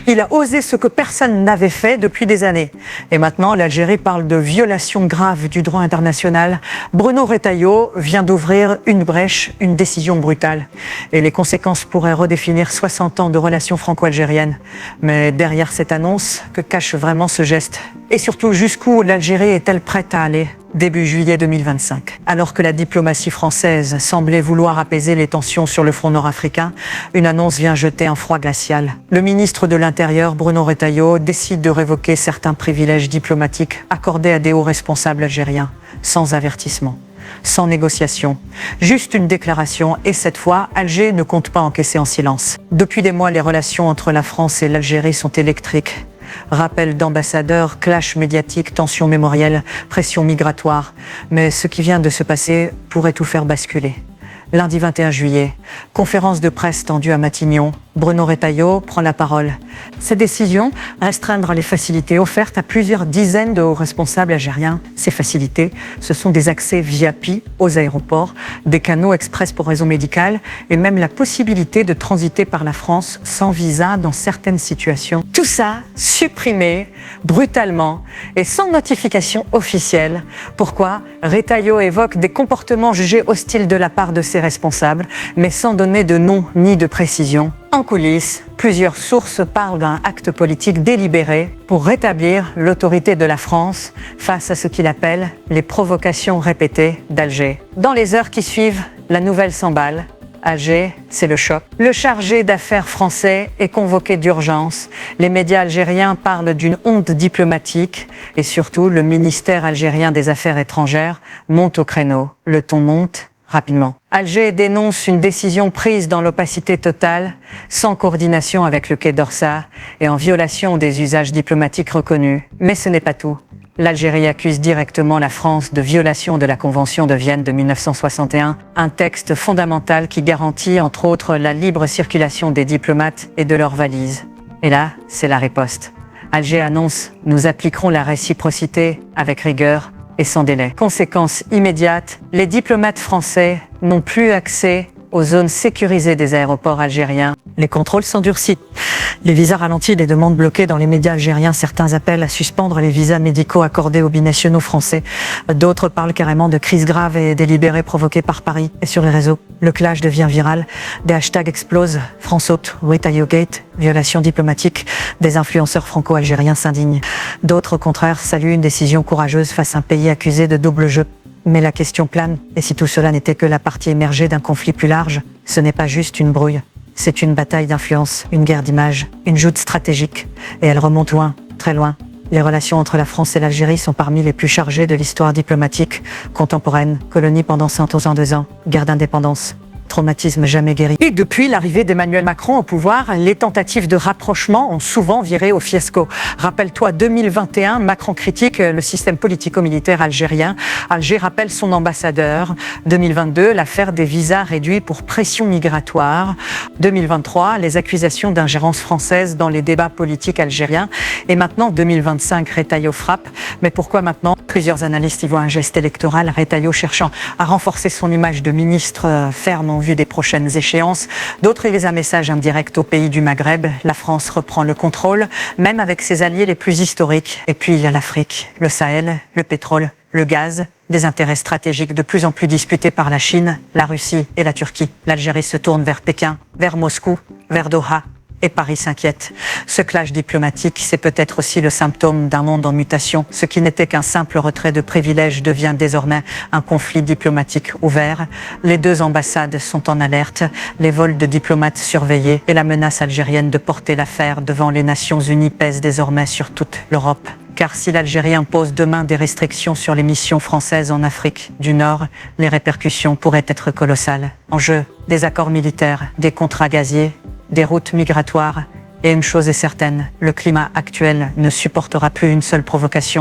Il a osé ce que personne n'avait fait depuis des années. Et maintenant, l'Algérie parle de violation grave du droit international. Bruno Retailleau vient d'ouvrir une brèche, une décision brutale. Et les conséquences pourraient redéfinir 60 ans de relations franco-algériennes. Mais derrière cette annonce, que cache vraiment ce geste? Et surtout, jusqu'où l'Algérie est-elle prête à aller? Début juillet 2025. Alors que la diplomatie française semblait vouloir apaiser les tensions sur le front nord-africain, une annonce vient jeter un froid glacial. Le ministre de l'Intérieur, Bruno Retailleau, décide de révoquer certains privilèges diplomatiques accordés à des hauts responsables algériens, sans avertissement, sans négociation. Juste une déclaration et cette fois, Alger ne compte pas encaisser en silence. Depuis des mois, les relations entre la France et l'Algérie sont électriques. Rappel d'ambassadeurs, clash médiatique, tensions mémorielles, pression migratoire. Mais ce qui vient de se passer pourrait tout faire basculer. Lundi 21 juillet, conférence de presse tendue à Matignon, Bruno Retailleau prend la parole. Cette décision, restreindre les facilités offertes à plusieurs dizaines de hauts responsables algériens. Ces facilités, ce sont des accès via PI aux aéroports, des canaux express pour raisons médicales et même la possibilité de transiter par la France sans visa dans certaines situations. Tout ça supprimé brutalement et sans notification officielle. Pourquoi? Retailleau évoque des comportements jugés hostiles de la part de ses responsables, mais sans donner de nom ni de précision. En coulisses, plusieurs sources parlent d'un acte politique délibéré pour rétablir l'autorité de la France face à ce qu'il appelle les provocations répétées d'Alger. Dans les heures qui suivent, la nouvelle s'emballe. Alger, c'est le choc. Le chargé d'affaires français est convoqué d'urgence. Les médias algériens parlent d'une honte diplomatique et surtout, le ministère algérien des Affaires étrangères monte au créneau. Le ton monte rapidement. Alger dénonce une décision prise dans l'opacité totale, sans coordination avec le Quai d'Orsay et en violation des usages diplomatiques reconnus. Mais ce n'est pas tout. L'Algérie accuse directement la France de violation de la Convention de Vienne de 1961, un texte fondamental qui garantit, entre autres, la libre circulation des diplomates et de leurs valises. Et là, c'est la riposte. Alger annonce « Nous appliquerons la réciprocité avec rigueur et sans délai ». Conséquence immédiate, les diplomates français n'ont plus accès aux zones sécurisées des aéroports algériens. Les contrôles s'endurcissent. Les visas ralentis, les demandes bloquées dans les médias algériens. Certains appellent à suspendre les visas médicaux accordés aux binationaux français. D'autres parlent carrément de crise grave et délibérée provoquée par Paris. Et sur les réseaux, le clash devient viral. Des hashtags explosent. France haute, Retailleau Gate, violation diplomatique. Des influenceurs franco-algériens s'indignent. D'autres, au contraire, saluent une décision courageuse face à un pays accusé de double jeu. Mais la question plane, et si tout cela n'était que la partie émergée d'un conflit plus large, ce n'est pas juste une brouille. C'est une bataille d'influence, une guerre d'image, une joute stratégique. Et elle remonte loin, très loin. Les relations entre la France et l'Algérie sont parmi les plus chargées de l'histoire diplomatique contemporaine. Colonie pendant 102 ans, guerre d'indépendance. Traumatisme jamais guéri. Et depuis l'arrivée d'Emmanuel Macron au pouvoir, les tentatives de rapprochement ont souvent viré au fiasco. Rappelle-toi, 2021, Macron critique le système politico-militaire algérien. Alger rappelle son ambassadeur. 2022, l'affaire des visas réduits pour pression migratoire. 2023, les accusations d'ingérence française dans les débats politiques algériens. Et maintenant, 2025, Retailleau frappe. Mais pourquoi maintenant? Plusieurs analystes y voient un geste électoral, Retailleau cherchant à renforcer son image de ministre ferme en vue des prochaines échéances. D'autres lisent un message indirect aux pays du Maghreb. La France reprend le contrôle, même avec ses alliés les plus historiques. Et puis il y a l'Afrique, le Sahel, le pétrole, le gaz, des intérêts stratégiques de plus en plus disputés par la Chine, la Russie et la Turquie. L'Algérie se tourne vers Pékin, vers Moscou, vers Doha. Et Paris s'inquiète. Ce clash diplomatique, c'est peut-être aussi le symptôme d'un monde en mutation. Ce qui n'était qu'un simple retrait de privilèges devient désormais un conflit diplomatique ouvert. Les deux ambassades sont en alerte, les vols de diplomates surveillés et la menace algérienne de porter l'affaire devant les Nations Unies pèse désormais sur toute l'Europe. Car si l'Algérie impose demain des restrictions sur les missions françaises en Afrique du Nord, les répercussions pourraient être colossales. En jeu, des accords militaires, des contrats gaziers, des routes migratoires. Et une chose est certaine, le climat actuel ne supportera plus une seule provocation.